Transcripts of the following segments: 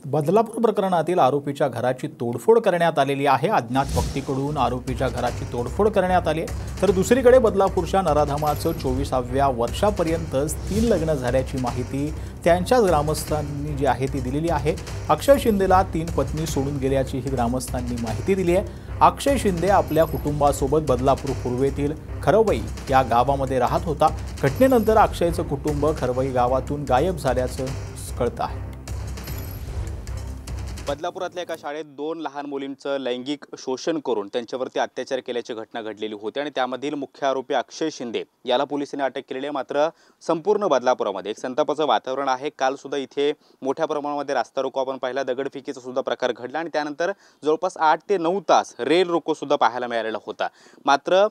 बदलापूर प्रकरणातील आरोपीच्या घराची तोडफोड करण्यात आलेली आहे। अज्ञात व्यक्तीकडून आरोपीच्या घराची तोडफोड करण्यात आली आहे। तर दुसरीकडे बदलापूरच्या नराधामाचं 24व्या वर्षापर्यंत 3 लग्न झाल्याची माहिती त्यांच्याच ग्रामस्थांनी जी आहे ती दिलेली आहे। अक्षय शिंदेला 3 पत्नी सोडून गेल्याची ही ग्रामस्थांनी माहिती दिली आहे। अक्षय शिंदे आपल्या कुटुंबासोबत बदलापूर पूर्वेतील खरवई या गावामध्ये राहत होता। घटनेनंतर अक्षयचं कुटुंब खरवई गावातून गायब झाल्याचं कळतं आहे। बदलापुरातल्या एका शाळेत 2 लहान मुलींचं लैंगिक शोषण करून त्यांच्यावरती अत्याचार केल्याची घटना घडलेली होती आणि त्यामधील मुख्य आरोपी अक्षय शिंदे याला पोलिसांनी अटक केलेली आहे। मात्र संपूर्ण बदलापुरामध्ये एक संतापाचं वातावरण आहे। काल सुद्धा इथे मोठ्या प्रमाणामध्ये रास्ता रोको आपण पाहिला, दगडफेकीचा सुद्धा प्रकार घडला आणि त्यानंतर जवळपास 8 ते 9 तास रेल रोको सुद्धा पाहायला मिळालेला होता। मात्र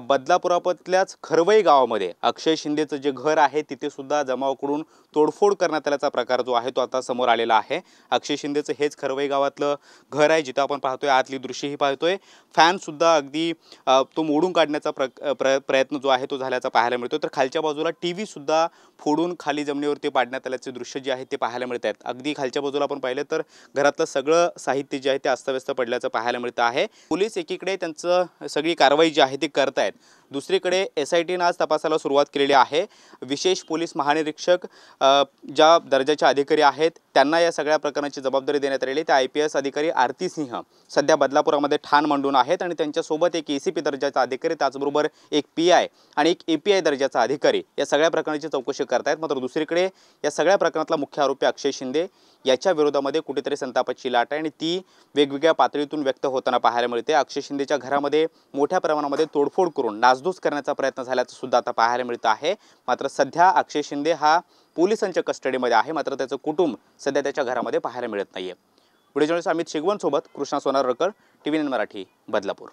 बदलापुरातल्याच खरवई गावामध्ये अक्षय शिंदेचं जे घर आहे तिथे सुद्धा जमावाकडून तोडफोड करण्यात आल्याचा प्रकार जो आहे तो आता समोर आलेला आहे। अक्षय शिंदेचं हेच खरवई गावातलं घर आहे जिथं आपण पाहतोय, आतली दृश्य ही पाहतोय। फॅन सुद्धा अगदी तो मोडून काढण्याचा प्रयत्न जो आहे तो झाल्याचा पाहायला मिळतो। तर खालच्या बाजूला टीव्ही सुद्धा फोडून खाली जमिनीवरती पाडण्यात आल्याचे दृश्य जे आहे ते पाहायला मिळत आहेत। अगदी खालच्या बाजूला आपण पाहिलं तर घरातलं सगळं साहित्य जे आहे ते अस्तव्यस्त पडल्याचं पाहायला मिळतं आहे। पोलीस एकीकडे त्यांचं सगळी कारवाई जी आहे ती करतायत, दुसरीकडे SITने आज तपासाला सुरुवात केलेली आहे। विशेष पोलीस महानिरीक्षक ज्या दर्जाचे अधिकारी आहेत त्यांना या सगळ्या प्रकरणाची जबाबदारी देण्यात आलेली आहे। त्या IPS अधिकारी आरती सिंह सध्या बदलापुरामध्ये ठाण मांडून आहेत आणि त्यांच्यासोबत एक ACP दर्जाचा अधिकारी, त्याचबरोबर एक PI आणि एक API दर्जाचा अधिकारी या सगळ्या प्रकरणाची चौकशी करतायत। मात्र दुसरीकडे या सगळ्या प्रकरणातला मुख्य आरोपी अक्षय शिंदे याच्या विरोधामध्ये कुठेतरी संतापाची लाट आहे आणि ती वेगवेगळ्या पातळीतून व्यक्त होताना पाहायला मिळते। अक्षय शिंदेच्या घरामध्ये मोठ्या प्रमाणामध्ये तोडफोड करून नासधूस करण्याचा प्रयत्न झाल्याचं सुद्धा आता पाहायला मिळतं आहे। मात्र सध्या अक्षय शिंदे हा पोलिसांच्या कस्टडीमध्ये आहे, मात्र त्याचं कुटुंब सध्या त्याच्या घरामध्ये पाहायला मिळत नाहीये। व्हिडिओ जर्नलिस्ट अमित शिगवण सोबत कृष्णा सोनारकर, TV9 मराठी, बदलापूर।